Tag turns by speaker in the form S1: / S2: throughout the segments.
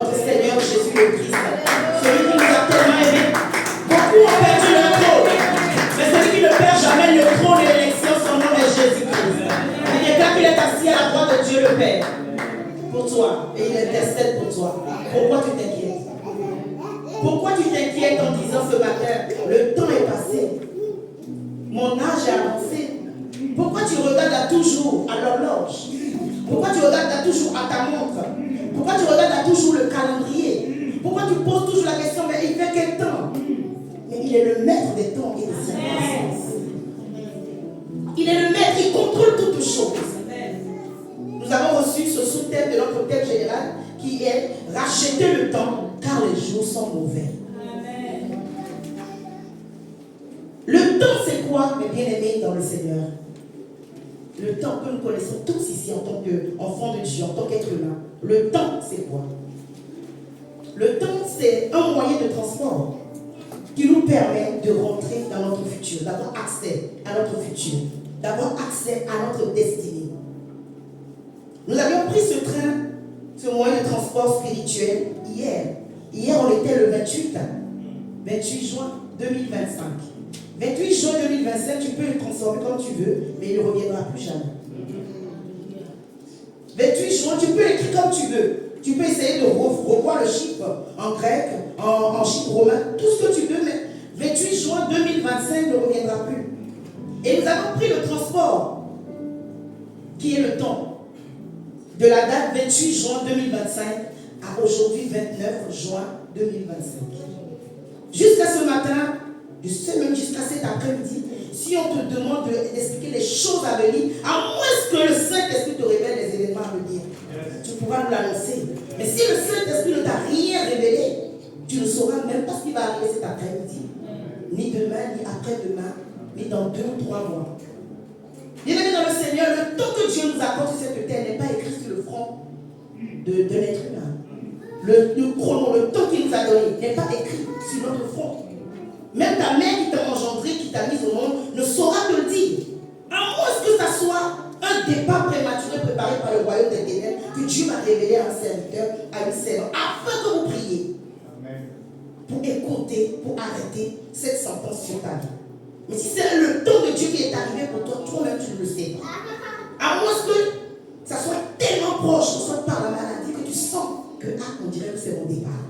S1: Notre Seigneur Jésus le Christ, celui qui nous a tellement aimés. Beaucoup ont perdu leur trône, mais celui qui ne perd jamais le trône et l'élection, son nom est Jésus-Christ. Il déclare qu'il est assis à la droite de Dieu le Père pour toi et il intercède pour toi. Pourquoi tu t'inquiètes? Pourquoi tu t'inquiètes en disant ce matin, le temps est passé, mon âge est avancé? Pourquoi tu regardes toujours à l'horloge? Pourquoi tu regardes toujours à ta montre? Pourquoi tu regardes toujours le calendrier? Pourquoi tu poses toujours la question, mais il fait quel temps? Mais il est le maître des temps et des circonstances. Il est le maître, il contrôle toutes choses. Nous avons reçu ce sous-thème de notre thème général qui est racheter le temps car les jours sont mauvais. Le temps c'est quoi, mes bien-aimés dans le Seigneur? Le temps que nous connaissons tous ici en tant qu'enfants de Dieu, en tant qu'être humain. Le temps, c'est quoi? Le temps, c'est un moyen de transport qui nous permet de rentrer dans notre futur, d'avoir accès à notre futur, d'avoir accès à notre destinée. Nous avions pris ce train, ce moyen de transport spirituel hier. Hier, on était le 28 juin 2025. 28 juin 2025, tu peux le transformer comme tu veux, mais il ne reviendra plus jamais. 28 juin, tu peux l'écrire comme tu veux. Tu peux essayer de revoir le chiffre en grec, en chiffre romain, tout ce que tu veux, mais 28 juin 2025 ne reviendra plus. Et nous avons pris le transport, qui est le temps, de la date 28 juin 2025 à aujourd'hui 29 juin 2025. Jusqu'à ce matin, je sais même jusqu'à cet après-midi, si on te demande d'expliquer les choses à venir, à moins que le Saint-Esprit te révèle les éléments à venir, tu pourras nous l'annoncer. Mais si le Saint-Esprit ne t'a rien révélé, tu ne sauras même pas ce qui va arriver cet après-midi, ni demain, ni après-demain, ni dans 2 ou 3 mois. Bien-aimés dans le Seigneur, le temps que Dieu nous accorde sur cette terre n'est pas écrit sur le front de l'être humain. Le chrono, le temps qu'il nous a donné n'est pas écrit sur notre front. Même ta mère qui t'a engendré, qui t'a mis au monde, ne saura te le dire. À moins que ça soit un départ prématuré préparé par le royaume des ténèbres, que Dieu m'a révélé à un serviteur, à une servante, afin que vous priez. Pour écouter, pour arrêter cette sentence sur ta vie. Mais si c'est le temps de Dieu qui est arrivé pour toi, toi-même tu ne le sais pas. À moins que ça soit tellement proche, soit par la maladie, que tu sens que, on dirait que c'est mon départ.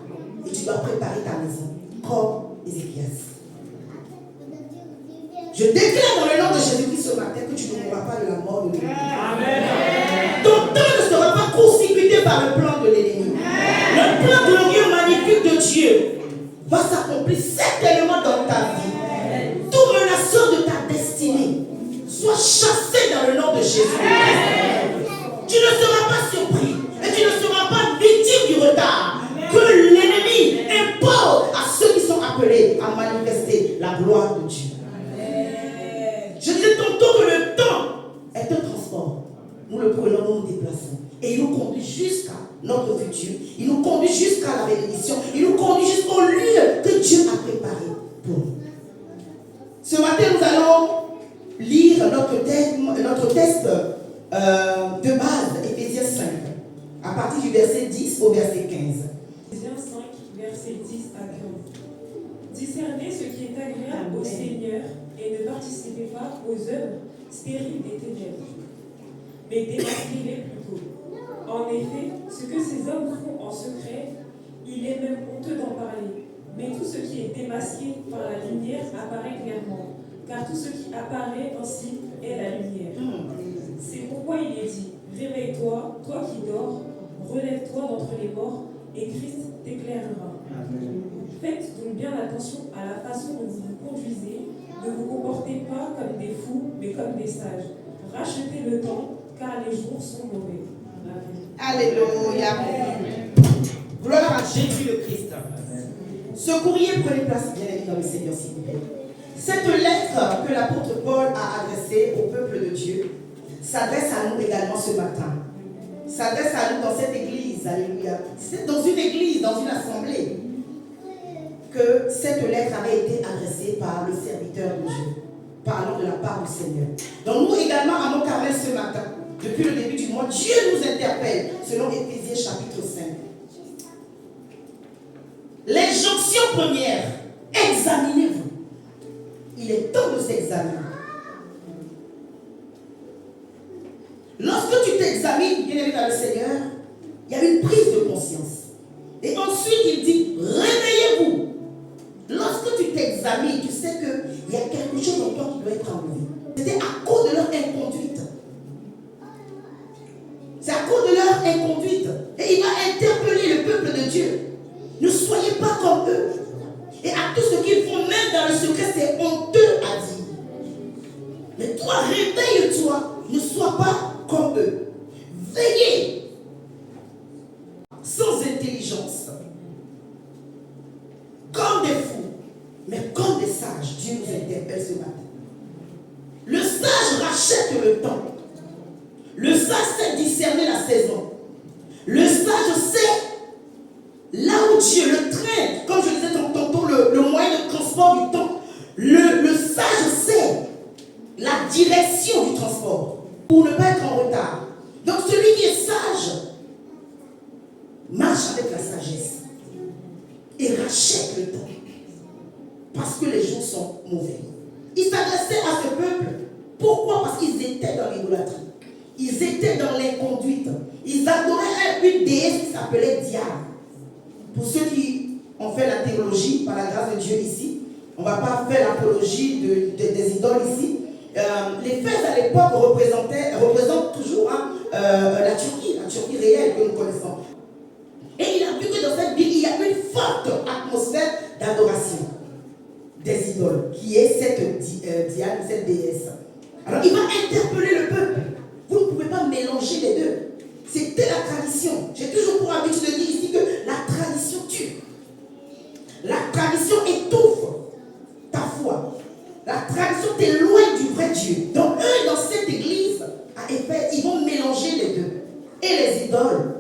S1: Et tu dois préparer ta maison, comme Ézéchias. Je déclare dans le nom de Jésus-Christ ce matin que tu ne mourras pas de la mort de l'ennemi. Ton temps ne sera pas précipité par le plan de l'ennemi. Le plan glorieux, magnifique de Dieu va s'accomplir certainement dans ta vie. Tout menaçant de ta destinée soit chassé dans le nom de Jésus-Christ. Tu ne seras pas surpris et tu ne seras pas victime du retard que l'ennemi impose à ceux qui sont appelés à manifester la gloire de Dieu. Je disais tantôt que le temps est un transport. Nous le prenons, nous nous déplaçons. Et il nous conduit jusqu'à notre futur. Il nous conduit jusqu'à la bénédiction. Il nous conduit jusqu'au lieu que Dieu a préparé pour nous. Ce matin, nous allons lire notre texte de base, Éphésiens 5, à partir du verset 10 au verset 15.
S2: Éphésiens 5, verset 10 à 15. Discernez ce qui est agréable au Seigneur et ne participez pas aux œuvres stériles des ténèbres, mais démasquez-les plutôt. En effet, ce que ces hommes font en secret, il est même honteux d'en parler. Mais tout ce qui est démasqué par la lumière apparaît clairement, car tout ce qui apparaît ainsi est la lumière. C'est pourquoi il est dit, réveille-toi, toi qui dors, relève-toi d'entre les morts, et Christ t'éclairera. Faites donc bien attention à la façon dont vous vous conduisez. Ne vous comportez pas comme des fous, mais comme des sages. Rachetez le temps, car les jours sont mauvais.
S1: Alléluia. Gloire à Jésus le Christ. Ce courrier, prenez place bien aimé dans le Seigneur, s'il vous plaît. Cette lettre que l'apôtre Paul a adressée au peuple de Dieu s'adresse à nous également ce matin. S'adresse à nous dans cette église. Alléluia. C'est dans une église, dans une assemblée, que cette lettre avait été adressée par le serviteur de Dieu, parlant de la part du Seigneur. Donc nous également à Mont-Carmel ce matin, depuis le début du mois, Dieu nous interpelle selon Éphésiens chapitre 5. Attention première, examinez-vous. Il est temps de s'examiner. Lorsque tu t'examines, bien aimé dans le Seigneur, il y a une prise de conscience. Et ensuite, il dit, réveillez-vous. Lorsque tu t'examines, tu sais qu'il y a quelque chose en toi qui doit être enlevé. C'était à cause de leur inconduite. C'est à cause de leur inconduite. Et il va interpeller le peuple de Dieu. Ne soyez pas comme eux. Et à tout ce qu'ils font, même dans le secret, c'est honteux à dire. Mais toi, réveille-toi. Ne sois pas comme eux. Veillez. Sans intelligence. Comme des fous. Mais comme des sages. Dieu nous interpelle ce matin. Le sage rachète le temps. Le sage sait discerner la saison. Le sage sait là où Dieu le traîne, comme je disais tantôt, le moyen de transport du temps. Le sage sait la direction du transport pour ne pas être en retard. Donc celui qui est sage marche avec la sagesse et rachète le temps parce que les jours sont mauvais. Il s'adressait à ce peuple. Pourquoi? Parce qu'ils étaient dans l'idolâtrie. Ils étaient dans l'inconduite. Ils adoraient une déesse qui s'appelait Diane. Pour ceux qui ont fait la théologie par la grâce de Dieu ici, on ne va pas faire l'apologie des idoles ici. Les fêtes à l'époque représentent toujours la Turquie réelle que nous connaissons. Et il a vu que dans cette ville, il y a une forte atmosphère d'adoration des idoles, qui est cette Diane, cette déesse. Alors il va interpeller le peuple. Vous ne pouvez pas mélanger les deux. C'était la tradition. J'ai toujours pour habitude de dire ici que la tradition tue. La tradition étouffe ta foi. La tradition t'éloigne du vrai Dieu. Donc eux, dans cette église, à Éphèse, ils vont mélanger les deux. Et les idoles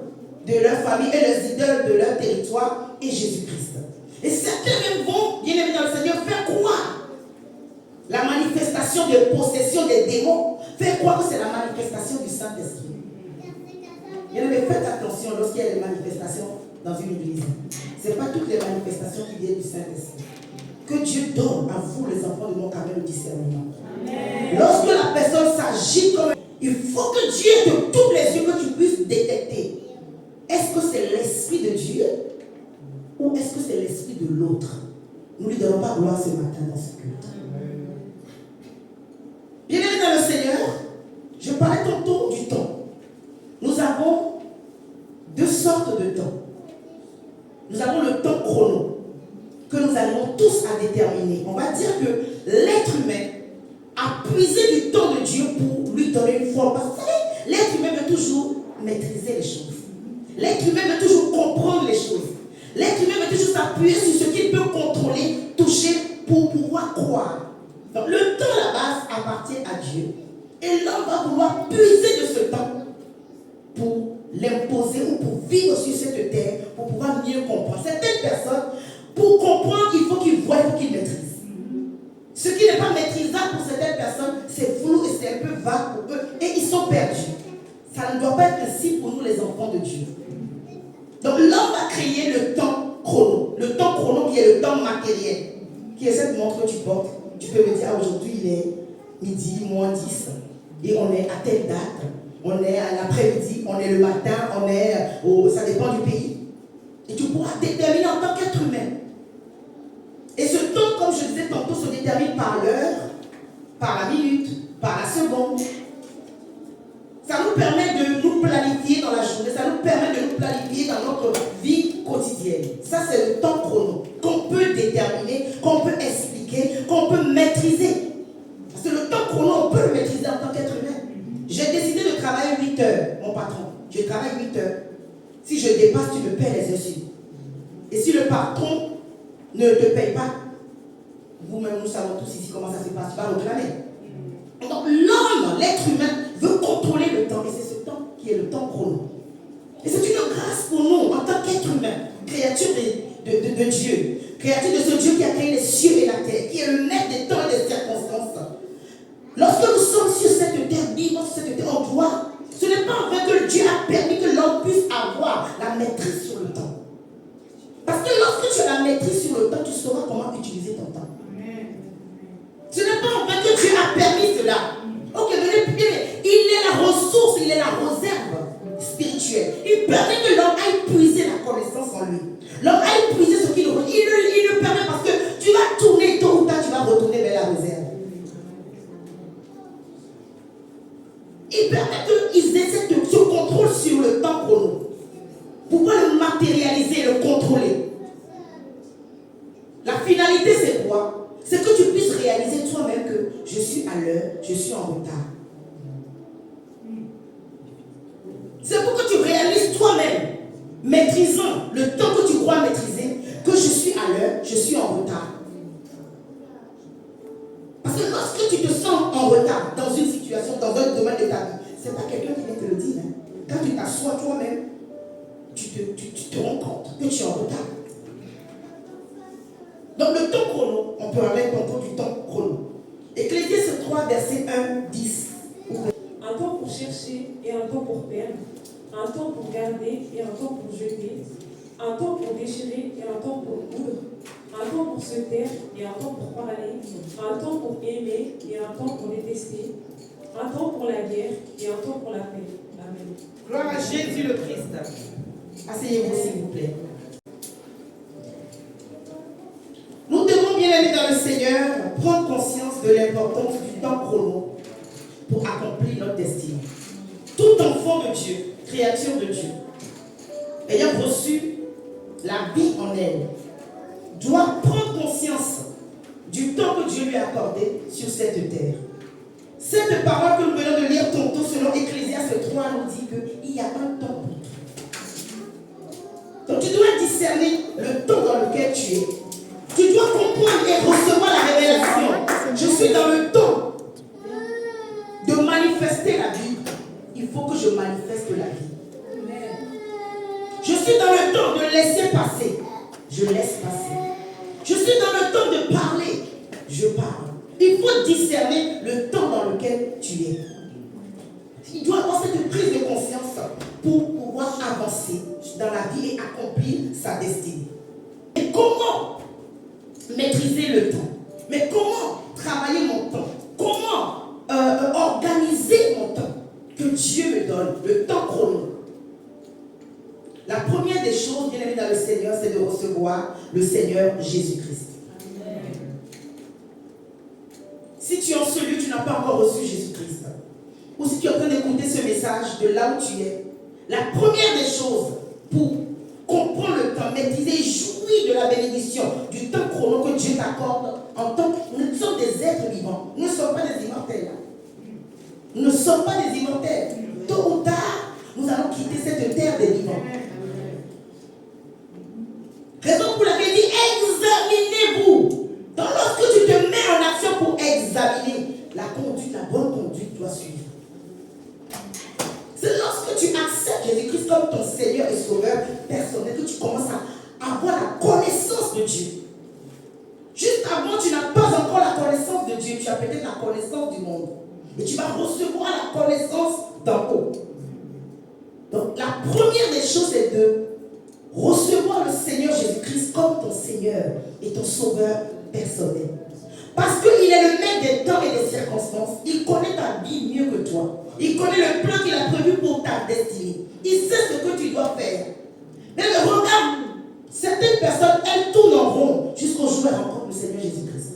S1: de leur famille, et les idoles de leur territoire, et Jésus-Christ. Et certains même vont, bien aimés dans le Seigneur, faire croire la manifestation de possession des démons, faire croire que c'est la manifestation du Saint-Esprit. Bien aimés, faites attention lorsqu'il y a des manifestations dans une église. Ce n'est pas toutes les manifestations qui viennent du Saint-Esprit. Que Dieu donne à vous, les enfants de mon carré, le discernement. Amen. Lorsque la personne s'agit comme... Il faut que Dieu te t'ouvre les yeux, que tu puisses détecter. Est-ce que c'est l'Esprit de Dieu ou est-ce que c'est l'Esprit de l'autre? Nous ne lui donnons pas gloire ce matin dans ce culte. Bien-aimés dans le Seigneur, je parlais tantôt du temps. Nous avons deux sortes de temps. Nous avons le temps chrono, que nous allons tous à déterminer. On va dire que l'être humain a puisé du temps de Dieu pour lui donner une forme. Parce que vous savez, l'être humain veut toujours maîtriser les choses. L'être humain veut toujours comprendre les choses. L'être humain veut toujours s'appuyer sur ce qu'il peut contrôler, toucher, pour pouvoir croire. Donc le temps à la base appartient à Dieu. Et l'homme va vouloir puiser de ce temps pour l'imposer ou pour vivre sur cette terre, pour pouvoir mieux comprendre. Certaines personnes, pour comprendre, il faut qu'ils voient, il faut qu'ils maîtrisent. Ce qui n'est pas maîtrisable pour certaines personnes, c'est flou et c'est un peu vague pour eux. Et ils sont perdus. Ça ne doit pas être ainsi pour nous les enfants de Dieu. Donc l'homme a créé le temps chrono. Le temps chrono qui est le temps matériel. Qui est cette montre que tu portes. Tu peux me dire, aujourd'hui il est midi, moins 10. Et on est à telle date. On est à l'après-midi, on est le matin, on est ça dépend du pays. Et tu pourras déterminer en tant qu'être humain. Et ce temps, comme je disais tantôt, se détermine par l'heure, par la minute, par la seconde. Ça nous permet de nous planifier dans la journée, ça nous permet de nous planifier dans notre vie quotidienne. Ça, c'est le temps chrono qu'on peut déterminer, qu'on peut expliquer, qu'on peut maîtriser. Parce que le temps chrono, on peut le maîtriser en tant qu'être humain. J'ai décidé de travailler 8 heures, mon patron. Je travaille 8 heures. Si je dépasse, tu me paies les heures sup. Et si le patron ne te paye pas, vous-même, nous savons tous ici comment ça se passe, tu vas réclamer. Donc l'homme, l'être humain, veut contrôler le temps. Et c'est ce temps qui est le temps chrono. Et c'est une grâce pour nous, en tant qu'être humain, créature de Dieu, créature de ce Dieu qui a créé les cieux et la terre, qui est le maître des temps et des circonstances. Lorsque nous sommes sur cette terre, vivant sur cette terre, on doit. Ce n'est pas en vrai que Dieu a permis que l'homme puisse avoir la maîtrise sur le temps. Parce que lorsque tu as la maîtrise sur le temps, à lui. L'homme a épuisé ce qu'il aurait. Il le permet parce que tu vas tourner tôt ou tard, tu vas retourner vers la réserve. Il permet qu'ils essaient de se contrôler sur le temps chrono. Pourquoi le matérialiser, le contrôler? La finalité, c'est quoi? C'est que tu puisses réaliser toi-même que je suis à l'heure, je suis en retard. C'est pour que tu réalises toi-même, maîtrisant le temps que tu crois maîtriser, que je suis à l'heure, je suis en retard. Parce que lorsque tu te sens en retard dans une situation, dans un domaine de ta vie, ce n'est pas quelqu'un qui vient te le dire. Hein. Quand tu t'assois toi-même, tu te rends compte que tu es en retard. Donc le temps chrono, on peut enlever le contrôle du temps chrono. Ecclésiaste 3, verset 1, 10.
S2: Un temps pour chercher et un temps pour perdre. Un temps pour garder et un temps pour jeter. Un temps pour déchirer et un temps pour coudre. Un temps pour se taire et un temps pour parler. Un temps pour aimer et un temps pour détester. Un temps pour la guerre et un temps pour la paix. Amen.
S1: Gloire à Jésus le Christ. Asseyez-vous s'il vous plaît. Nous devons, bien aller dans le Seigneur, prendre conscience de l'importance du temps chrono pour accomplir notre destinée. Tout enfant de Dieu, créature de Dieu, ayant reçu la vie en elle, doit prendre conscience du temps que Dieu lui a accordé sur cette terre. Cette parole que nous venons de lire tantôt selon Ecclésiaste 3 nous dit qu'il y a un temps pour tout. Donc tu dois discerner le temps dans lequel tu es. Tu dois comprendre et recevoir la révélation. Je suis dans le temps de manifester la vie. Il faut que je manifeste la vie. Je suis dans le temps de laisser passer. Je laisse passer. Je suis dans le temps de parler. Je parle. Il faut discerner le temps dans lequel tu es. Il doit avoir cette prise de conscience pour pouvoir avancer dans la vie et accomplir sa destinée. Et comment maîtriser le temps? Mais comment travailler mon temps? Comment organiser mon temps que Dieu me donne, le temps chrono? La première des choses, bien aimé dans le Seigneur, c'est de recevoir le Seigneur Jésus-Christ. Si tu es en ce lieu, tu n'as pas encore reçu Jésus-Christ, ou si tu es en train d'écouter ce message de là où tu es, la première des choses pour comprendre le temps, maîtriser, jouir de la bénédiction du temps chrono que Dieu t'accorde en tant que nous sommes des êtres vivants. Nous ne sommes pas des immortels. Nous ne sommes pas des immortels. Tôt ou tard, nous allons quitter cette terre des vivants. Raison pour laquelle il dit examinez-vous. Donc lorsque tu te mets en action pour examiner, la conduite, la bonne conduite doit suivre. C'est lorsque tu acceptes Jésus-Christ comme ton Seigneur et Sauveur personnel que tu commences à avoir la connaissance de Dieu. Juste avant, tu n'as pas encore la connaissance de Dieu, tu as peut-être la connaissance du monde. Et tu vas recevoir la connaissance d'en haut. Donc la première des choses, c'est de recevoir le Seigneur Jésus-Christ comme ton Seigneur et ton Sauveur personnel. Parce qu'il est le maître des temps et des circonstances. Il connaît ta vie mieux que toi. Il connaît le plan qu'il a prévu pour ta destinée. Il sait ce que tu dois faire. Mais regarde, certaines personnes, elles tournent en rond jusqu'au jour où elles rencontrent le Seigneur Jésus-Christ.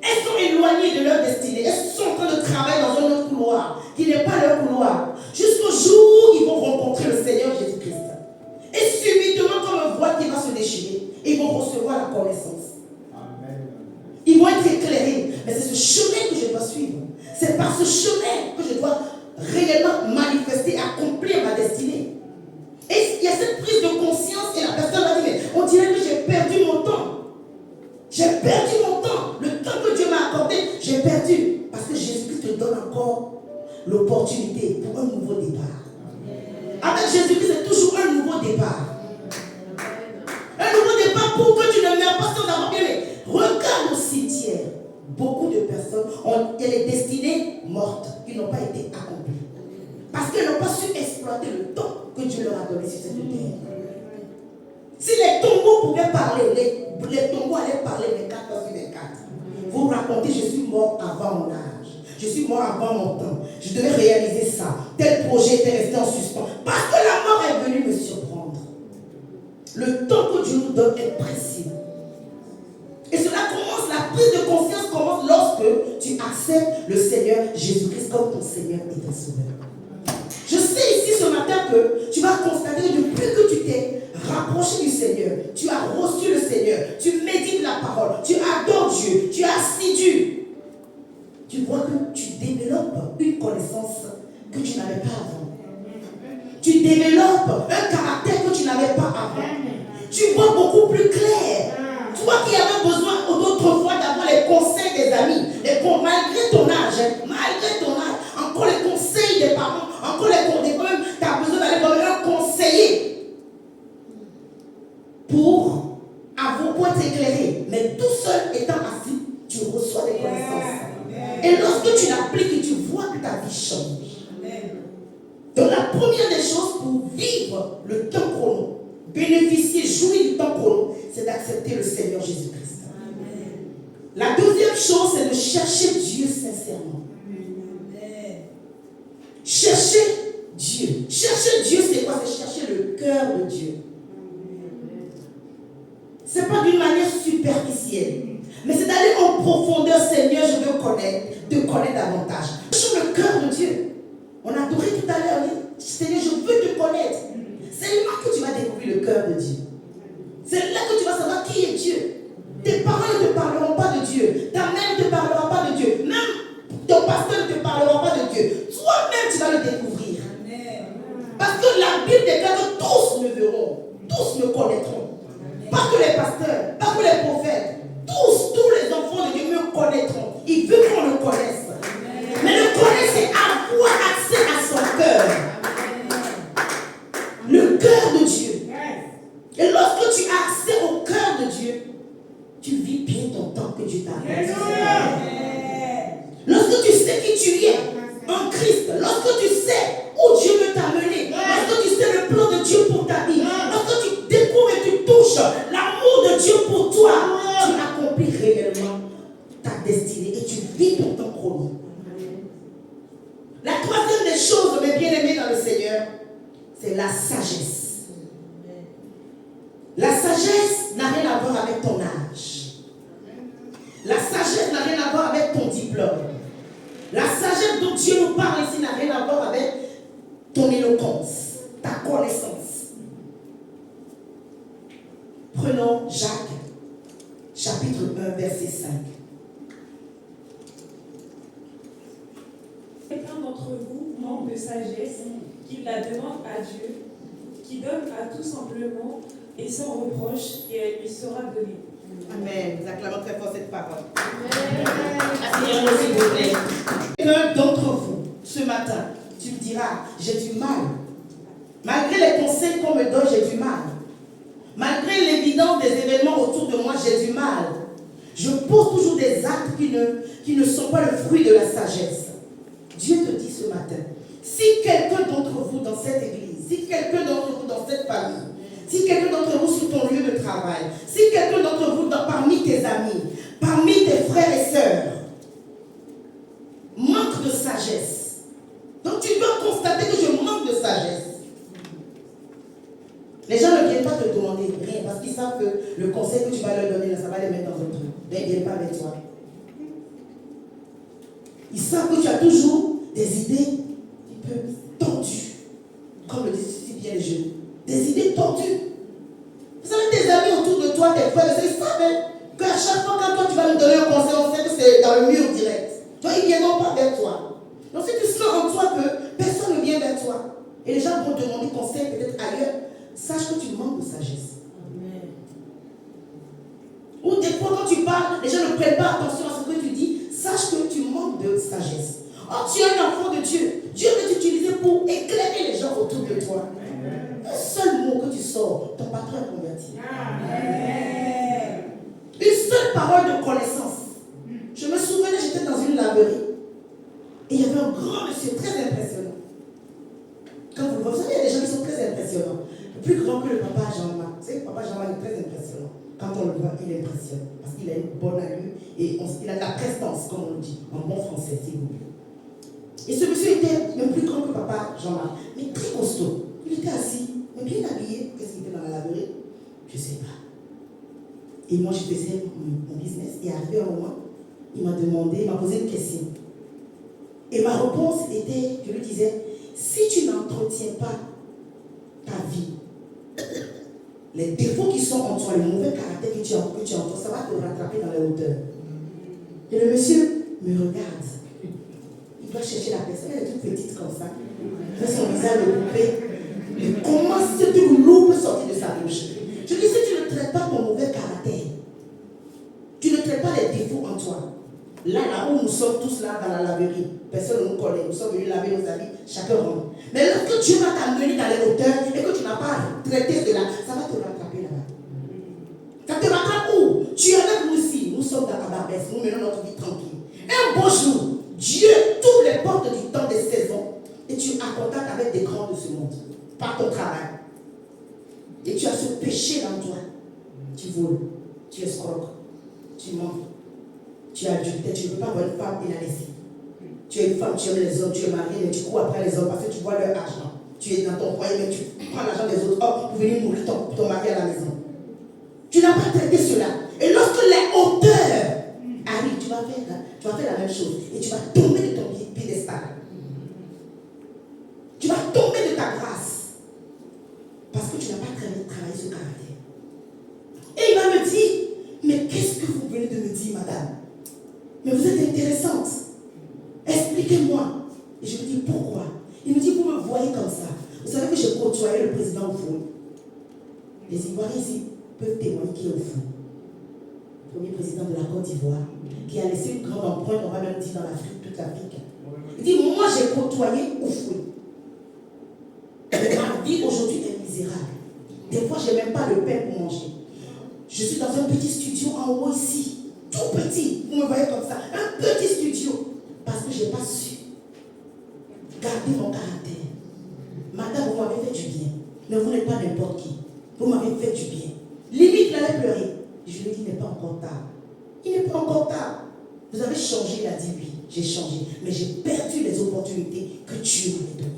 S1: Elles sont éloignées de leur destinée. Elles sont en train de travailler dans un autre couloir qui n'est pas leur couloir. Jusqu'au jour où ils vont rencontrer le Seigneur Jésus-Christ. Et subitement, comme un voile qui va se déchirer, ils vont recevoir la connaissance. Ils vont être éclairés. Mais c'est ce chemin que je dois suivre. C'est par ce chemin que je dois réellement manifester, accomplir ma destinée. Et il y a cette prise de conscience et la personne va dire, mais on dirait que j'ai perdu mon temps. J'ai perdu mon temps. Le temps que Dieu m'a accordé, j'ai perdu. Parce que Jésus-Christ te donne encore l'opportunité pour un nouveau départ. Avec Jésus-Christ, c'est toujours un nouveau départ. Un nouveau départ pour que tu ne meurs pas sans avoir bien. Regarde au cimetière. Beaucoup de personnes ont des destinées mortes qui n'ont pas été accomplies. Parce qu'elles n'ont pas su exploiter le temps que Dieu leur a donné sur cette terre. Si les tombeaux pouvaient parler, les tombeaux allaient parler 24 heures sur 24. Vous racontez, je suis mort avant mon âge. Je suis mort avant mon temps. Je devais réaliser ça. Tel projet était resté en suspens. Parce que la mort est venue me surprendre. Le temps que Dieu nous donne est précieux. Et cela commence, la prise de conscience commence lorsque tu acceptes le Seigneur Jésus-Christ comme ton Seigneur et ton Sauveur. Je sais ici ce matin que tu vas constater que depuis que tu t'es rapproché du Seigneur, tu as reçu le Seigneur, tu médites la parole, tu adores Dieu, tu es assidu. Tu vois que tu développes une connaissance que tu n'avais pas avant. Tu développes un caractère que tu n'avais pas avant. Tu vois beaucoup plus clair. Toi qui avais besoin d'autrefois d'avoir les conseils des amis, malgré ton âge, encore les conseils des parents, encore les conseils, tu as besoin d'aller voir un conseiller pour être éclairé. Mais tout seul étant assis, tu reçois des connaissances. Et lorsque tu l'appliques et tu vois que ta vie change. Donc la première des choses pour vivre le temps chrono, bénéficier, jouir du temps chrono, c'est d'accepter le Seigneur Jésus-Christ. La deuxième chose, c'est de chercher Dieu sincèrement. Chercher Dieu. Chercher Dieu, c'est quoi? C'est chercher le cœur de Dieu. Ce n'est pas d'une manière superficielle, mais c'est d'aller en profondeur. Seigneur, je veux te connaître davantage. Cherche le cœur de Dieu. On a adoré tout à l'heure. Seigneur, je veux te connaître. C'est là que tu vas découvrir le cœur de Dieu. C'est là que tu vas savoir qui est Dieu. Tes parents ne te parleront pas de Dieu. Ta mère ne te parlera pas de Dieu. Même ton pasteur ne te parlera pas de Dieu. Toi-même, tu vas le découvrir. Parce que la Bible déclare que tous me verront. Tous me connaîtront. Pas que les pasteurs, pas que les prophètes. Tous les enfants de Dieu me connaîtront. Il veut qu'on le connaisse. Mais le connaître, c'est avoir accès à son cœur. Le cœur de Dieu. Et lorsque tu as accès au cœur de Dieu, tu vis bien ton temps que Dieu t'a donné. Lorsque tu sais qui tu es en Christ, lorsque tu sais où Dieu veut t'amener, lorsque tu sais le plan de Dieu pour ta vie, lorsque tu découvres et tu touches l'amour de Dieu pour toi, tu accomplis réellement ta destinée et tu vis ton temps chrono. La troisième des choses, mes bien-aimés dans le Seigneur, c'est la sagesse. La sagesse n'a rien à voir avec ton âge. La sagesse n'a rien à voir avec ton diplôme. La sagesse dont Dieu nous parle ici n'a rien à voir avec ton éloquence, ta connaissance. Prenons Jacques, chapitre 1, verset 5.
S2: Quelqu'un d'entre vous manque de sagesse, qu'il la demande à Dieu, qui donne à tout simplement et sans reproche, et elle lui sera donnée.
S1: Amen. Nous acclamons très fort cette parole. Asseyons-nous s'il vous plaît. Quelqu'un d'entre vous, ce matin, tu me diras, j'ai du mal. Malgré les conseils qu'on me donne, j'ai du mal. Malgré l'évidence des événements autour de moi, j'ai du mal. Je pose toujours des actes qui ne sont pas le fruit de la sagesse. Dieu te dit ce matin, si quelqu'un d'entre vous dans cette église, si quelqu'un d'entre vous dans cette famille, si quelqu'un d'entre vous sur ton lieu de travail, si quelqu'un d'entre vous parmi tes amis, parmi tes frères et sœurs, manque de sagesse. Donc tu dois constater que je manque de sagesse. Les gens ne viennent pas te demander rien parce qu'ils savent que le conseil que tu vas leur donner, ça va les mettre dans un truc. Mais ils ne viennent pas avec toi. Ils savent que tu as toujours des idées un peu tordues, comme le disent si bien les jeunes. Des idées tordues. Vous savez, tes amis autour de toi, tes frères, ils savent qu'à chaque fois quand toi tu vas nous donner un conseil, on sait que c'est dans le mur direct. Donc ils ne viendront pas vers toi. Donc si tu sens en toi que personne ne vient vers toi, et les gens vont te demander conseil peut-être ailleurs, sache que tu manques de sagesse. Amen. Ou des fois quand tu parles, les gens ne prennent pas attention à ce que tu dis, sache que tu manques de sagesse. Or tu es un enfant de Dieu. Dieu veut t'utiliser pour éclairer les gens autour de toi. Un seul mot que tu sors, ton patron est converti. Amen. Une seule parole de connaissance. Je me souviens, j'étais dans une laverie et il y avait un grand monsieur très impressionnant. Quand vous le voyez, il y a des gens qui sont très impressionnants. Plus grand que le papa Jean-Marc. Vous savez, papa Jean-Marc est très impressionnant. Quand on le voit, il impressionne. Parce qu'il a une bonne allure et il a de la prestance, comme on le dit, en bon français, s'il vous plaît. Et ce monsieur était même plus grand que papa Jean-Marc, mais très costaud. Il était assis, mais bien habillé. Qu'est-ce qu'il était dans la laverie? Et moi, je faisais mon business. Et arrivé un moment, il m'a posé une question. Et ma réponse était, je lui disais, si tu n'entretiens pas ta vie, les défauts qui sont en toi, le mauvais caractère que tu as en toi, ça va te rattraper dans les hauteurs. Et le monsieur me regarde. Il doit chercher la personne, elle est toute petite comme ça. Il fait son visage le couper. Et comment ce truc lourd peut sortir de sa bouche? Je dis, si tu ne traites pas ton mauvais caractère, tu ne traites pas les défauts en toi. Là où nous sommes tous là dans la laverie, personne ne nous connaît, nous sommes venus laver nos habits, chacun rentre. Mais lorsque Dieu va t'amener dans les hauteurs et que tu n'as pas traité cela, ça va te rattraper là-bas. Ça te rattrape où? Tu es avec nous ici, nous sommes dans la Barbès, nous menons notre vie tranquille. Un beau jour, Dieu t'ouvre les portes du temps des saisons et tu es en contact avec des grands de ce monde, par ton travail. Et tu as ce péché dans toi. Tu voles, tu escroques, tu mens, tu es adultère, tu ne peux pas avoir une femme et la laisser. Tu es une femme, tu aimes les hommes, tu es marié, mais tu cours après les hommes parce que tu vois leur argent. Tu es dans ton foyer, mais tu prends l'argent des autres hommes pour venir nourrir ton mari à la maison. Tu n'as pas traité cela. Et lorsque les hauteurs arrivent, tu vas faire la même chose. Et tu vas tomber de ton piédestal. Tu vas tomber de ta grâce. Parce que tu n'as pas travaillé ce caractère. Et il va me dire, mais qu'est-ce que vous venez de me dire, madame? Mais vous êtes intéressante. Expliquez-moi. Et je lui dis, pourquoi? Il me dit, vous me voyez comme ça. Vous savez que j'ai côtoyé le président au fond. Les Ivoiriens ici peuvent témoigner qui est au fond. Le premier président de la Côte d'Ivoire, qui a laissé une grande empreinte, on va même dire dans l'Afrique, toute l'Afrique. Il dit, moi j'ai côtoyé au fond. Ma vie aujourd'hui est misérable. Des fois, je n'ai même pas le pain pour manger. Je suis dans un petit studio en haut ici. Tout petit. Vous me voyez comme ça. Un petit studio. Parce que je n'ai pas su garder mon caractère. Madame, vous m'avez fait du bien. Mais vous n'êtes pas n'importe qui. Vous m'avez fait du bien. Limite, il allait pleurer. Je lui ai dit, il n'est pas encore tard. Il n'est pas encore tard. Vous avez changé, il a dit oui. J'ai changé. Mais j'ai perdu les opportunités que Dieu m'a données.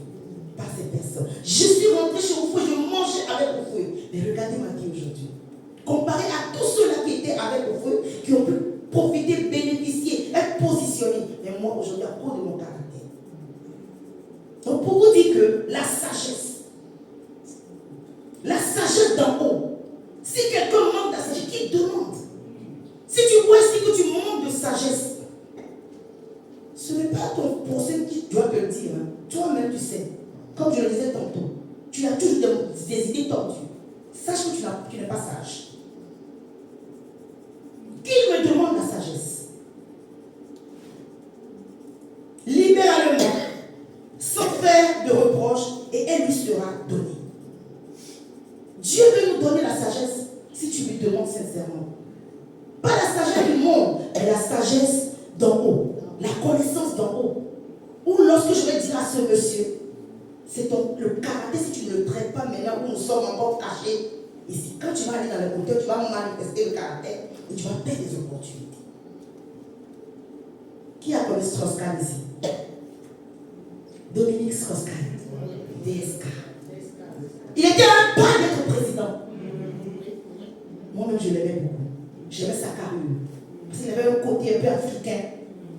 S1: Par ces personnes. Je suis rentré chez Oufoué, je mangeais avec Oufoué. Mais regardez ma vie aujourd'hui. Comparé à tous ceux-là qui étaient avec Oufoué, qui ont pu profiter, bénéficier, être positionnés. Mais moi, aujourd'hui, à cause de mon caractère. Donc, pour vous dire que la sagesse d'en haut, si quelqu'un manque de sagesse, qui demande? Si tu vois ici que tu manques de sagesse, ce n'est pas ton procès qui doit te le dire. Hein. Toi-même, tu sais. Comme je le disais tantôt, tu as toujours des idées tordues. Sache que tu n'es pas sage. Qui me demande la sagesse? Libéralement, sans faire de reproches, et elle lui sera donnée. Dieu veut nous donner la sagesse si tu lui demandes sincèrement. Pas la sagesse du monde, mais la sagesse d'en haut, la connaissance d'en haut. Ou lorsque je vais dire à ce monsieur, c'est le caractère, si tu ne le traites pas maintenant où nous sommes encore cachés ici. Quand tu vas aller dans le côté, tu vas manifester le caractère et tu vas perdre des opportunités. Qui a connu Strauss-Kahn ici? Dominique Strauss-Kahn, DSK. Il était un pas d'être président. Moi-même, je l'aimais beaucoup. J'aimais sa carrure. Parce qu'il avait un côté un peu africain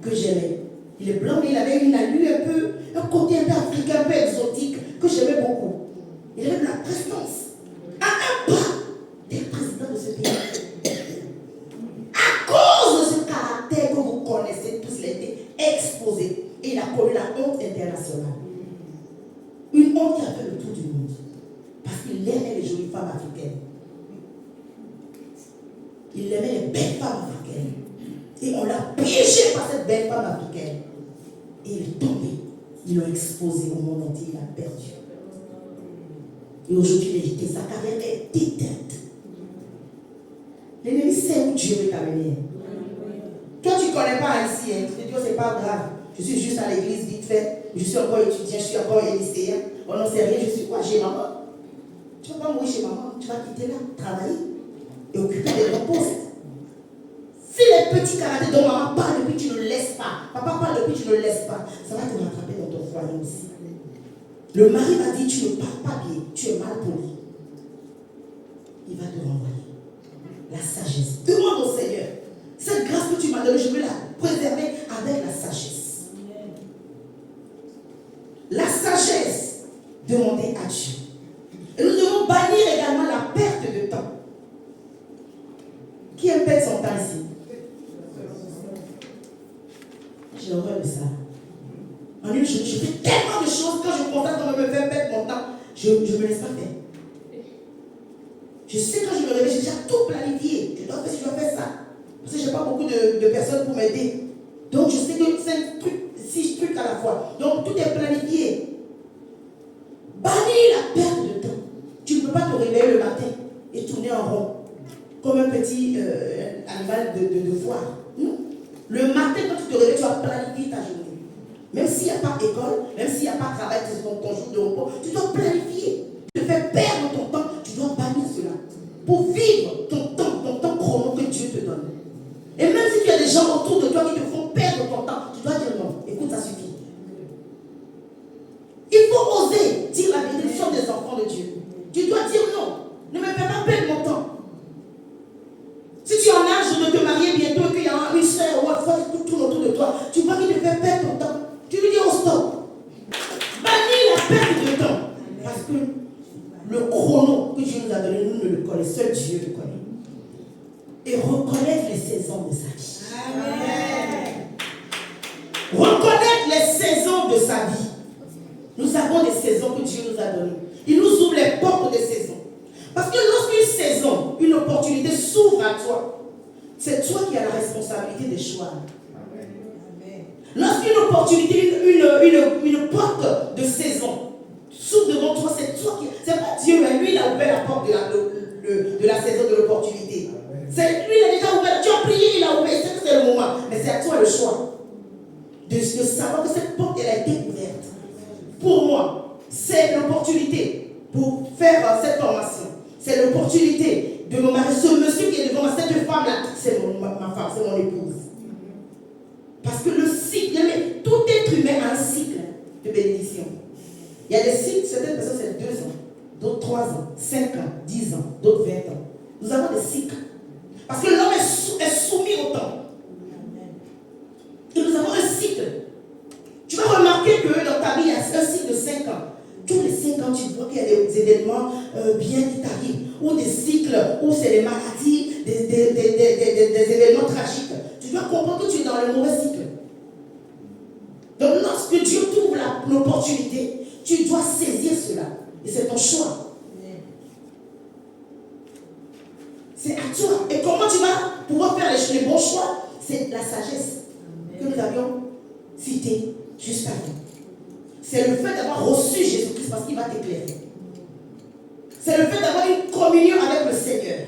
S1: que j'aimais. Il est blanc, mais il avait une allure un côté un peu africain, un peu exotique, que j'aimais beaucoup. Il avait de la prestance. À un pas d'être président de ce pays. À cause de ce caractère que vous connaissez tous, il a été exposé. Et il a connu la honte internationale. Une honte qui a fait le tour du monde. Parce qu'il aimait les jolies femmes africaines. Il aimait les belles femmes africaines. Et on l'a piégé par cette belle femme africaine. Et il est tombé. Ils l'ont exposé au monde entier. Il a perdu. Et aujourd'hui, sa carrière est éteinte. L'ennemi sait où Dieu veut t'amener. Toi, tu ne connais pas ici. Hein. Tu te dis, oh, c'est pas grave. Je suis juste à l'église vite fait. Je suis encore étudiant, je suis encore lycéen. On n'en sait rien. Je suis quoi? Chez maman. Tu ne vas pas mourir chez maman. Tu vas quitter là, travailler et occuper des bons postes. Si les petits caractères dont maman parle depuis tu ne le laisses pas, papa parle depuis tu ne le laisses pas, ça va te rattraper dans ton foyer aussi. Le mari va dire tu ne parles pas bien, tu es mal poli. Il va te renvoyer. la sagesse. Demande au Seigneur. Cette grâce que tu m'as donnée, je veux la préserver avec la sagesse. La sagesse, demandez à Dieu. Et nous devons bannir également la perte de temps. Qui aime perdre son temps ici? J'ai horreur de ça. En une journée, je fais tellement de choses. Quand je constate qu'on me fait perdre mon temps, je ne me laisse pas faire. Je sais quand je me réveille, j'ai déjà tout planifié. Je dois faire ça. Parce que je n'ai pas beaucoup de personnes pour m'aider. Donc je sais que 6 trucs à la fois. Donc tout est planifié. Bannis la perte de temps. Tu ne peux pas te réveiller le matin et tourner en rond. Comme un petit animal de foire. Non. Le matin, quand tu te réveilles, tu vas planifier ta journée. Même s'il n'y a pas école, même s'il n'y a pas travail, ton jour de repos, tu dois planifier. Tu te fais perdre ton temps, tu dois bannir cela. Pour vivre ton temps chrono que Dieu te donne. Et même si tu as des gens autour de toi qui te font perdre ton temps, tu dois dire non. Écoute, ça suffit. Il faut oser dire la vérité. Nous sommes des enfants de Dieu. Tu dois dire non. Ne me fais pas perdre mon temps. Si tu es en âge de te marier bientôt et qu'il y a une soeur ou un frère qui tourne autour de toi, tu vois qu'il te fait perdre ton temps. Tu lui dis oh stop. Bannis la perte de temps. Parce que le chrono que Dieu nous a donné, nous ne le connaissons. Seul Dieu le connaît. Et reconnaître les saisons de sa vie. Amen. Reconnaître les saisons de sa vie. Nous avons des saisons que Dieu nous a données. Il nous ouvre les portes des saisons. Parce que lorsqu'une saison, une opportunité s'ouvre à toi, c'est toi qui as la responsabilité des choix. Lorsqu'une opportunité, une porte de saison s'ouvre devant toi, c'est toi qui... C'est pas Dieu, mais lui, il a ouvert la porte de la saison de l'opportunité. C'est lui, il a déjà ouvert. Tu as prié, il a ouvert. C'est que c'est le moment. Mais c'est à toi le choix. De savoir que cette porte, elle a été ouverte. Pour moi, c'est l'opportunité pour faire cette formation. C'est l'opportunité de me marier. Ce monsieur qui est devant moi, cette femme-là, c'est ma femme, c'est mon épouse. Parce que le cycle, tout être humain a un cycle de bénédiction. Il y a des cycles, certaines personnes c'est 2 ans, d'autres 3 ans, 5 ans, 10 ans, d'autres 20 ans. Nous avons des cycles. Parce que l'homme est soumis au temps. Et nous avons un cycle. Tu vas remarquer que dans ta vie, il y a un cycle de 5 ans. Tous les 5 ans, tu vois qu'il y a des événements bien qui t'arrivent. Ou des cycles, ou c'est des maladies, des événements tragiques. Tu dois comprendre que tu es dans le mauvais cycle. Donc lorsque Dieu t'ouvre l'opportunité, tu dois saisir cela. Et c'est ton choix. C'est à toi. Et comment tu vas pouvoir faire les bons choix? C'est la sagesse que nous avions citée juste avant. C'est le fait d'avoir reçu Jésus-Christ parce qu'il va t'éclairer. C'est le fait d'avoir une communion avec le Seigneur.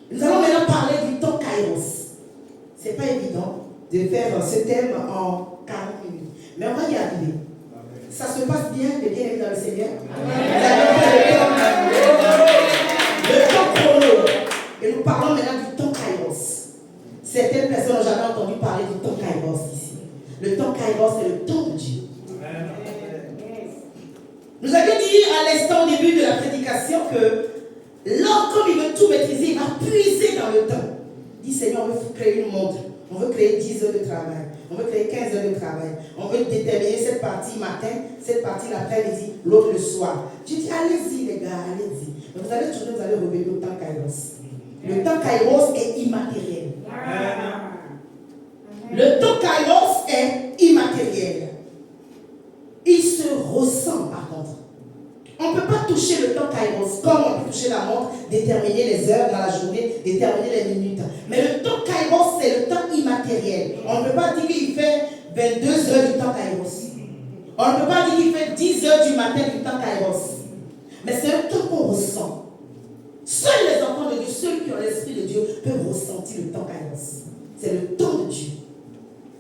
S1: Nous allons maintenant parler du temps Kairos. Ce n'est pas évident de faire ce thème en 40 minutes. Mais on va y arriver. Ça se passe bien, les bien-aimés dans le Seigneur. Le temps chrono. Et nous parlons maintenant du temps Kairos. Certaines personnes n'ont jamais entendu parler du temps Kairos ici. Le temps Kairos, c'est le temps de Dieu. Nous avions dit à l'instant au début de la prédication que l'homme, comme il veut tout maîtriser, il va puiser dans le temps. Il dit Seigneur, on veut créer une montre. On veut créer 10 heures de travail. On veut créer 15 heures de travail. On veut déterminer cette partie matin, cette partie l'après-midi, l'autre le soir. Je dis allez-y les gars, allez-y. Mais vous allez tourner, vous allez revenir au temps Kairos. Le temps Kairos est immatériel. Le temps Kairos est immatériel. Il se ressent par contre. On ne peut pas toucher le temps Kairos comme on peut toucher la montre, déterminer les heures dans la journée, déterminer les minutes. Mais le temps Kairos, c'est le temps immatériel. On ne peut pas dire qu'il fait 22 heures du temps Kairos. On ne peut pas dire qu'il fait 10 heures du matin du temps Kairos. Mais c'est un temps qu'on ressent. Seuls les enfants de Dieu, ceux qui ont l'esprit de Dieu, peuvent ressentir le temps Kairos. C'est le temps de Dieu.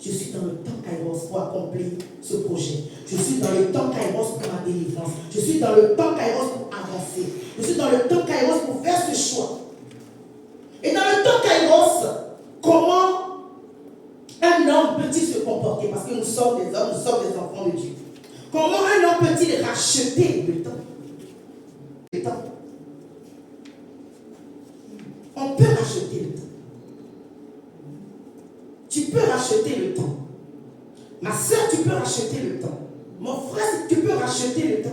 S1: Je suis dans le temps Kairos pour accomplir ce projet. Je suis dans le temps Kairos pour ma délivrance. Je suis dans le temps Kairos pour avancer. Je suis dans le temps Kairos pour faire ce choix. Et dans le temps Kairos, comment un homme peut-il se comporter? Parce que nous sommes des hommes, nous sommes des enfants de Dieu. Comment un homme peut-il racheter le temps? Le temps. racheter le temps. Tu peux racheter le temps. Ma soeur, tu peux racheter le temps. Mon frère, tu peux racheter le temps.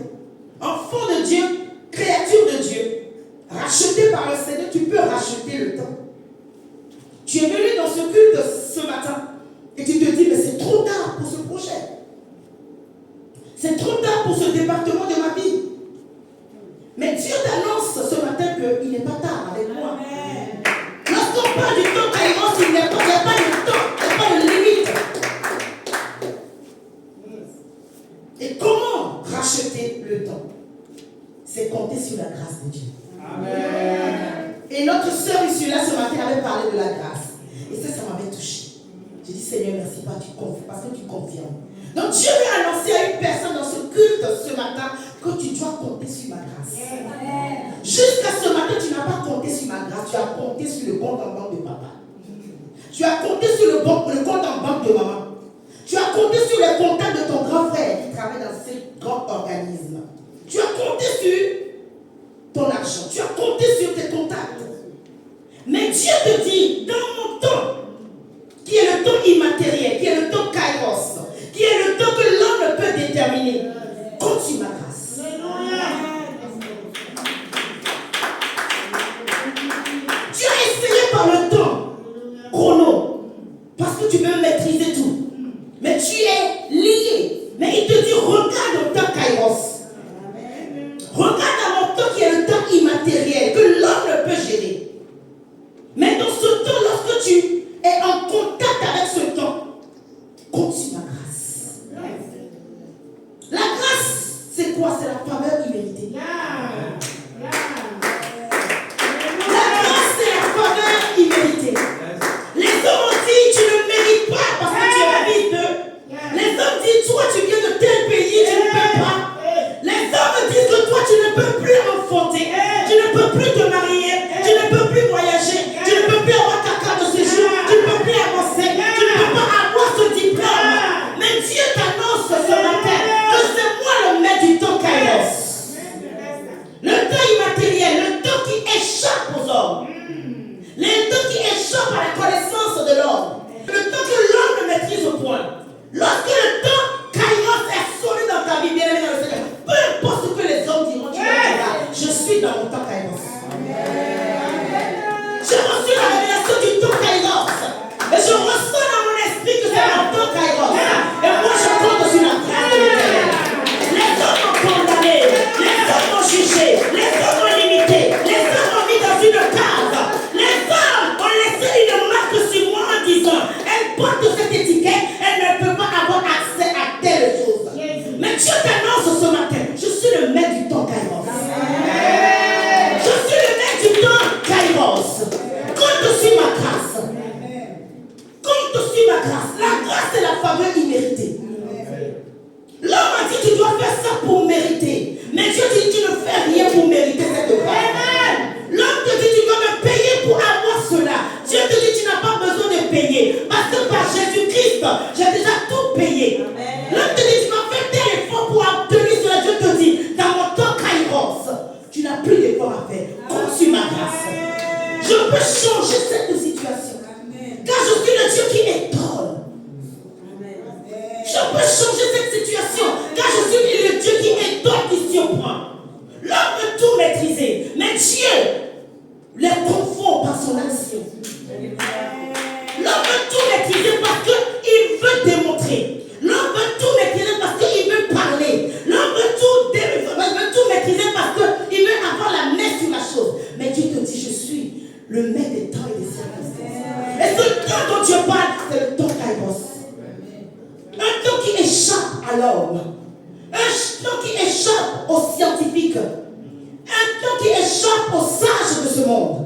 S1: Enfant de Dieu, créature de Dieu, racheté par le Seigneur, tu peux racheter le temps. Tu es venu dans ce culte ce matin et tu te dis, mais c'est trop tard pour ce projet. C'est trop tard pour ce département de ma vie. Mais Dieu t'annonce ce matin qu'il n'est pas tard avec moi. Lorsqu'on parle du temps Kairos, il n'y a pas de temps, il n'y a pas de limite. Et comment racheter le temps? C'est compter sur la grâce de Dieu. Amen. Et notre sœur issue là ce matin avait parlé de la grâce. Et ça m'avait touché. J'ai dit, Seigneur, merci parce que tu confirmes. Donc Dieu veut annoncer à une personne dans ce culte ce matin que tu dois compter sur ma grâce. Jusqu'à ce matin, tu n'as pas compté sur ma grâce, tu as compté sur le compte en banque de papa. Tu as compté sur le compte en banque de maman. Tu as compté sur les contacts de ton grand frère qui travaille dans ces grands organismes. Tu as compté sur ton argent. Tu as compté sur tes contacts. Mais Dieu te dit, dans mon temps, qui est le temps immatériel, qui est le temps kairos, qui est le temps que l'homme ne peut déterminer, compte sur ma grâce. Tu as essayé par le temps chrono, parce que tu veux maîtriser tout. Mais tu es lié. Mais il te dit, regarde le temps kairos. Regarde à mon temps qui est le temps immatériel, que l'homme ne peut gérer. Mais dans ce temps, lorsque tu es en contact avec ce temps, compte sur ma grâce. La grâce, c'est quoi? C'est la faveur imméritée. La grâce, c'est la faveur imméritée. Les hommes ont dit, tu ne mérites pas parce que tu habites d'eux. Les hommes disent, toi, tu viens de tel pays, tu ne peux pas. Les hommes disent que toi, tu ne peux plus enfanter, tu ne peux plus te marier, tu ne peux plus voyager, tu ne peux plus avoir ta carte de séjour, tu ne peux plus avancer, tu ne peux pas avoir ce diplôme. Mais Dieu t'annonce ce matin que c'est moi le maître du temps Kairos. Le temps immatériel, le temps qui échappe aux hommes. Le temps qui échappe à la connaissance de l'homme. Le temps que l'homme ne maîtrise au point. Lorsque le temps Kairos est sonné dans ta vie, bien aimé dans le Seigneur, peu importe ce que les hommes diront, tu vas dire, je suis dans mon temps Kairos. J'ai reçu la révélation du temps Kairos. Et je ressens dans mon esprit que c'est mon temps Kairos. Et moi je compte sur la grâce de l'Éternel. Les hommes m'ont condamné, les hommes m'ont jugé, les hommes m'ont limité, les hommes m'ont mis dans une case. Les hommes ont laissé une marque sur moi en disant, elle porte cette étiquette, elle ne peut pas avoir accès à telle chose. Mais Dieu t'annonce ce matin, je suis le maître du temps Kairos. Je suis le maître du temps Kairos. Compte sur ma grâce. Compte sur ma grâce. La grâce est la faveur imméritée. L'homme a dit tu dois faire ça pour mériter. Mais Dieu dit tu ne fais rien pour mériter cette grâce. L'homme te dit tu dois me payer pour avoir cela. Dieu te dit tu n'as pas besoin de payer. Parce que par Jésus-Christ, j'ai déjà tout payé. L'homme te dit tu vas faire tel effort pour obtenir cela. Dieu te dit dans mon temps Kairos, tu n'as plus d'effort à faire. Compte sur ma grâce. Je peux changer cette situation. Car je suis le Dieu qui étonne. Je peux changer cette situation. Car je suis le Dieu qui étonne, qui surprend. L'homme peut tout maîtriser. Mais Dieu les confond par son action. L'homme peut tout maîtriser parce qu'il veut démontrer. L'homme veut tout maîtriser parce qu'il veut parler. L'homme veut tout maîtriser parce qu'il veut avoir la main sur la chose. Mais Dieu te dit, je suis le maître des temps et des circonstances. Et ce temps dont Dieu parle, c'est le temps Kairos. Un temps qui échappe à l'homme. Un temps qui échappe aux scientifiques. Un temps qui échappe aux sages de ce monde.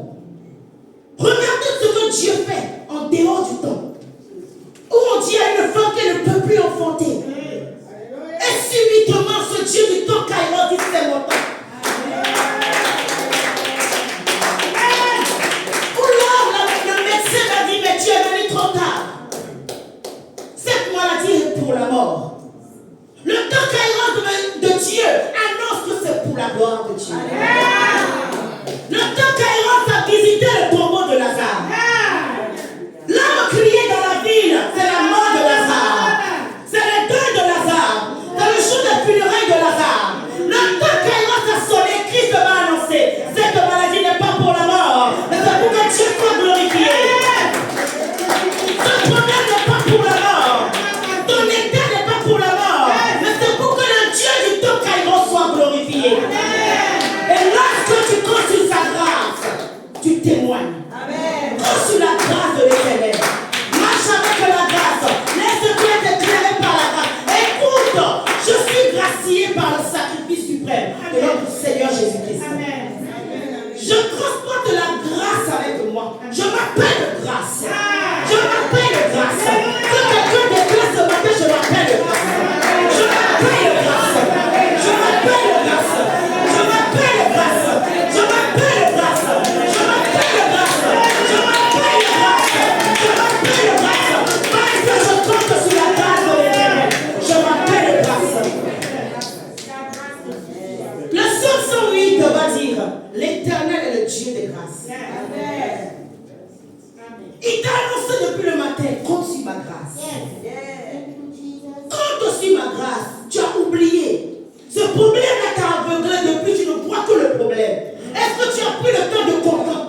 S1: Regardez ce que Dieu fait en dehors du temps. Où on dit à une femme qu'elle ne peut plus enfanter. Et subitement, ce Dieu du temps Kairos dit c'est mon temps. Où l'homme, le médecin m'a dit, mais tu es venu trop tard. Cette maladie est pour la mort. Le temps Kairos de Dieu annonce que c'est pour la gloire de Dieu. Le temps Kairos a visité le tombeau de Lazare.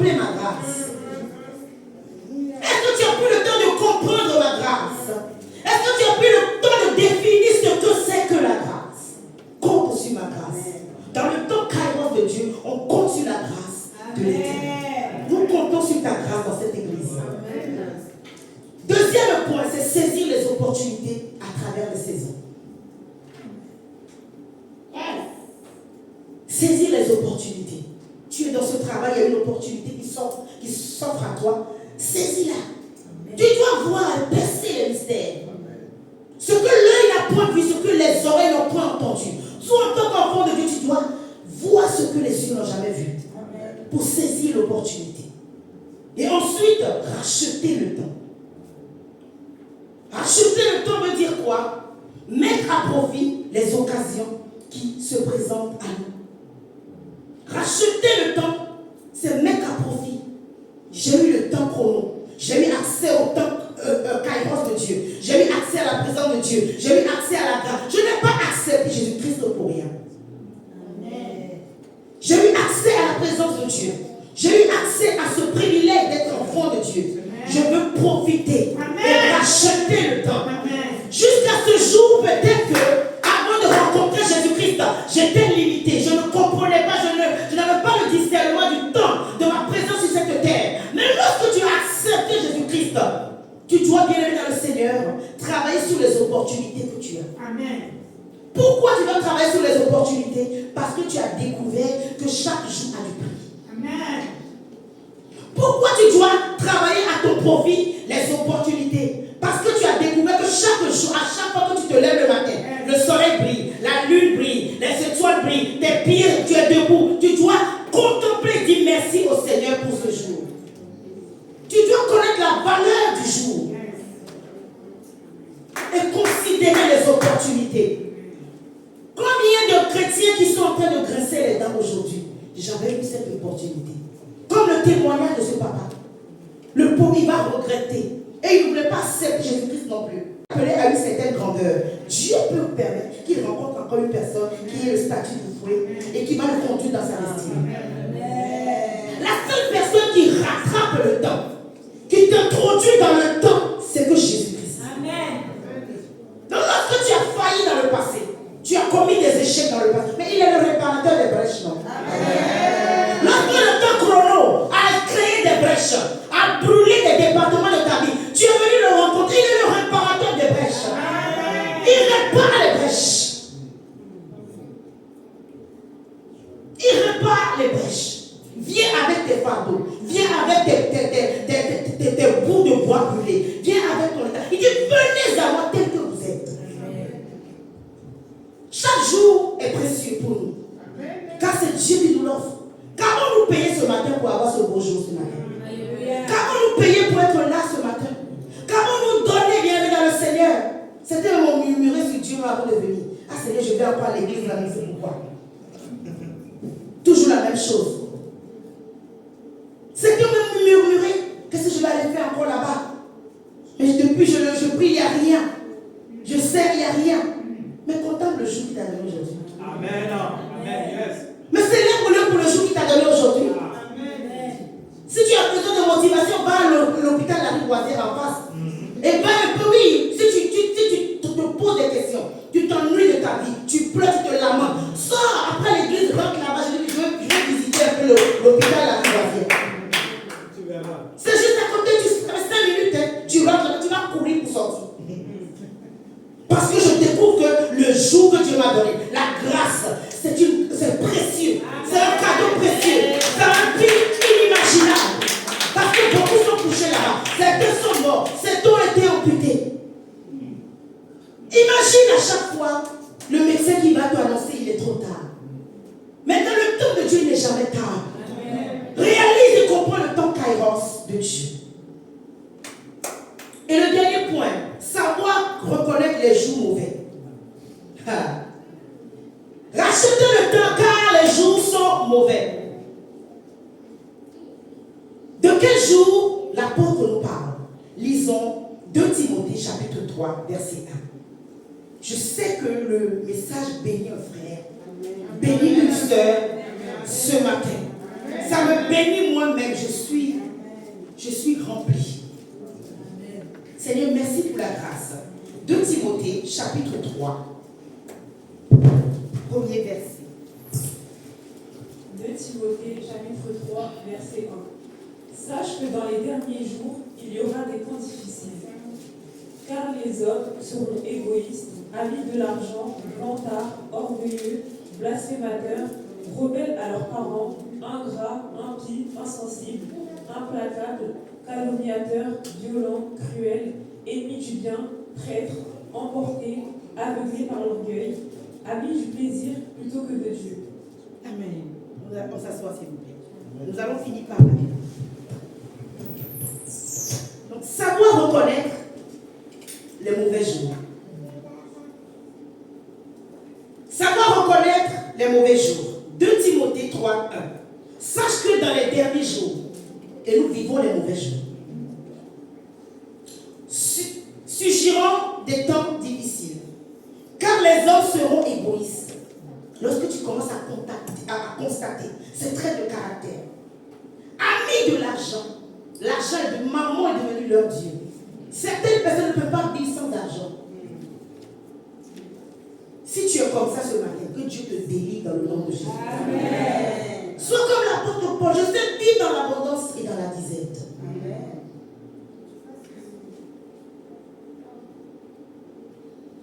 S1: contempler ma grâce? Est-ce que tu as pris le temps de comprendre ma grâce? Est-ce que tu as pris le temps de définir ce que c'est que la grâce? Compte sur ma grâce. Dans le temps kairos de Dieu, on compte sur la grâce de l'Éternel. Nous comptons sur ta grâce dans cette église. Deuxième point, c'est saisir les opportunités à travers les saisons. Saisir les opportunités. Tu es dans ce travail, il y a une opportunité qui s'offre à toi. Saisis-la. Tu dois voir et percer les mystères. Ce que l'œil n'a point vu, ce que les oreilles n'ont point entendu. Soit en tant qu'enfant de Dieu, tu dois voir ce que les yeux n'ont jamais vu. Pour saisir l'opportunité. Et ensuite, racheter le temps. Racheter le temps veut dire quoi? Mettre à profit les occasions qui se présentent à nous. Racheter le temps, c'est mettre à profit. J'ai eu le temps chrono. J'ai eu accès au temps kairos de Dieu. J'ai eu accès à la présence de Dieu. J'ai eu accès à la grâce. Je n'ai pas accepté Jésus-Christ pour rien. J'ai eu accès à la présence de Dieu. J'ai eu accès à ce privilège d'être enfant de Dieu. Je veux profiter et racheter le temps. Jusqu'à ce jour, peut-être que avant de rencontrer Jésus-Christ, j'étais limité. Je ne comprenais pas, je n'avais pas le discernement du temps, de ma présence sur cette terre. Mais lorsque tu as accepté Jésus-Christ, tu dois bien aller dans le Seigneur, travailler sur les opportunités que tu as. Amen. Pourquoi tu dois travailler sur les opportunités? Parce que tu as découvert que chaque jour a du prix. Amen. Pourquoi tu dois travailler à ton profit les opportunités? Parce que tu as découvert que chaque jour, à chaque fois que tu te lèves le matin, le soleil brille, la lune brille, les étoiles brillent, tes pieds, tu es debout. Tu dois contempler, dire merci au Seigneur pour ce jour. Tu dois connaître la valeur du jour et considérer les opportunités. Combien de chrétiens qui sont en train de grincer les dents aujourd'hui? J'avais eu cette opportunité. Comme le témoignage de ce papa. Le pauvre, il va regretter. Et il ne voulait pas accepter Jésus-Christ non plus. Appelé à une certaine grandeur. Dieu peut permettre qu'il rencontre encore une personne qui est le statut du fouet et qui va le conduire dans sa destinée. La seule personne qui rattrape le temps, qui t'introduit dans le temps, c'est que Jésus-Christ. Amen. Donc lorsque tu as failli dans le passé, tu as commis des échecs dans le passé, mais il est le réparateur des brèches, non? Amen. Lorsque le temps chrono a créé des brèches, a brûlé des départements de ta vie, tu es venu le rencontrer, il est le réparateur des brèches. Amen. Il répare les brèches. Il répare les brèches. Viens avec tes fardeaux, viens avec tes bouts de bois brûlés, viens avec ton état. Il dit, venez à moi tel que vous êtes. Chaque jour est précieux pour nous. Car c'est Dieu qui nous l'offre. Qu'avons nous payé ce matin pour avoir ce beau jour ce matin? Qu'avons nous payé pour être là ce matin? Qu'avons nous donné bien dans le Seigneur? C'était mon murmurer sur Dieu avant de venir. Ah Seigneur, je vais encore à l'église, là, mais c'est pourquoi? Toujours la même chose. C'est que me murmurer. Qu'est-ce que je vais aller faire encore là-bas? Mais depuis je prie, il n'y a rien. Je sers, il n'y a rien. Mais contemple le jour qui t'a donné aujourd'hui. Amen. Amen. Yes. Mais célèbre-le pour le jour qui t'a donné aujourd'hui. Amen. Si tu as besoin de motivation, va à l'hôpital de la rue Boisière en face. Et va un peu, oui. Si tu te poses des questions, tu t'ennuies de ta vie, tu pleures, tu te lamentes. Sors après l'église, rentre là-bas. Je vais visiter un peu l'hôpital de la rue Boisière. C'est juste à côté, tu fais 5 minutes, hein, tu rentres, tu vas courir pour sortir. Parce que je découvre que le jour que Dieu m'a donné, la grâce, c'est précieux. C'est un cadeau précieux. C'est un prix inimaginable. Parce que beaucoup sont couchés là-bas. Certains sont morts. Certains ont été amputés. Imagine à chaque fois le médecin qui va te annoncer il est trop tard. Mais dans le temps de Dieu, il n'est jamais tard. Réalise et comprends le temps kairos de Dieu. Et le dernier point, savoir reconnaître les jours mauvais. Rachetez le temps car les jours sont mauvais. De quel jour l'apôtre nous parle? Lisons 2 Timothée chapitre 3 verset 1. Je sais que le message bénit un frère, bénit une sœur ce matin. Ça me bénit moi-même. Je suis rempli. Seigneur, merci pour la grâce. 2 Timothée, chapitre 3. Premier verset.
S2: 2 Timothée, chapitre 3, verset 1. Sache que dans les derniers jours, il y aura des temps difficiles. Car les hommes seront égoïstes, avides de l'argent, vantards, orgueilleux, blasphémateurs, rebelles à leurs parents, ingrats, impies, insensibles, implacables, calomniateurs, violents, cruels, ennemis du bien, traîtres, emportés, aveuglés par l'orgueil, amis du plaisir plutôt que de Dieu.
S1: Amen. On s'assoit, s'il vous plaît. Nous allons finir par là. Donc, savoir reconnaître les mauvais jours. Savoir reconnaître les mauvais jours. 2 Timothée 3, 1. Sache que dans les derniers jours, et nous vivons les mauvais jours, surgiront des temps difficiles. Car les hommes seront égoïstes. Lorsque tu commences à constater ces traits de caractère, amis de l'argent, l'argent de maman est devenu leur Dieu. Certaines personnes ne peuvent pas vivre sans argent. Si tu es comme ça ce matin, que Dieu te délivre dans le nom de Jésus. Amen. Sois comme l'apôtre Paul, je sais vivre dans l'abondance et dans la disette. Amen.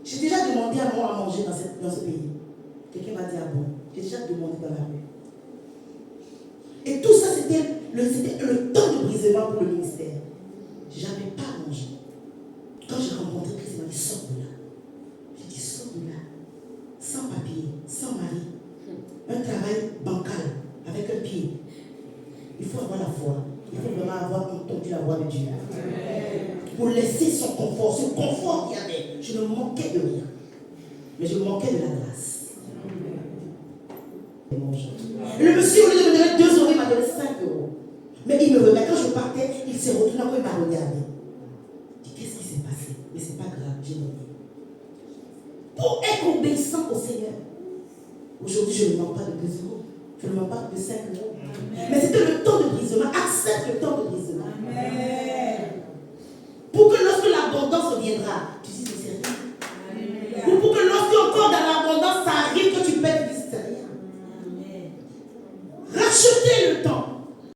S1: J'ai déjà demandé à moi à manger dans ce pays. Quelqu'un m'a dit ah bon. J'ai déjà demandé dans la rue. Et tout ça, c'était le temps de brisement pour le ministère. Je n'avais pas à manger. Quand j'ai rencontré Christ, il m'a dit sors de là. J'ai dit sors de là. Sans papier, sans mari. Un travail bancal, avec un pied. Il faut avoir la foi. Il faut vraiment avoir entendu la voix de Dieu. Pour laisser son confort, ce confort qu'il y avait. Je ne manquais de rien. Mais je manquais de la grâce. Et le monsieur, au lieu de me donner 2 euros, il m'a donné 5 euros. Mais il me remet. Quand je partais, il s'est retourné encore, il m'a regardé. Je dis, qu'est-ce qui s'est passé? Mais c'est pas grave, j'ai donné. Pour être obéissant au Seigneur. Aujourd'hui, je ne manque pas de 2 euros. Je ne manque pas de 5 euros.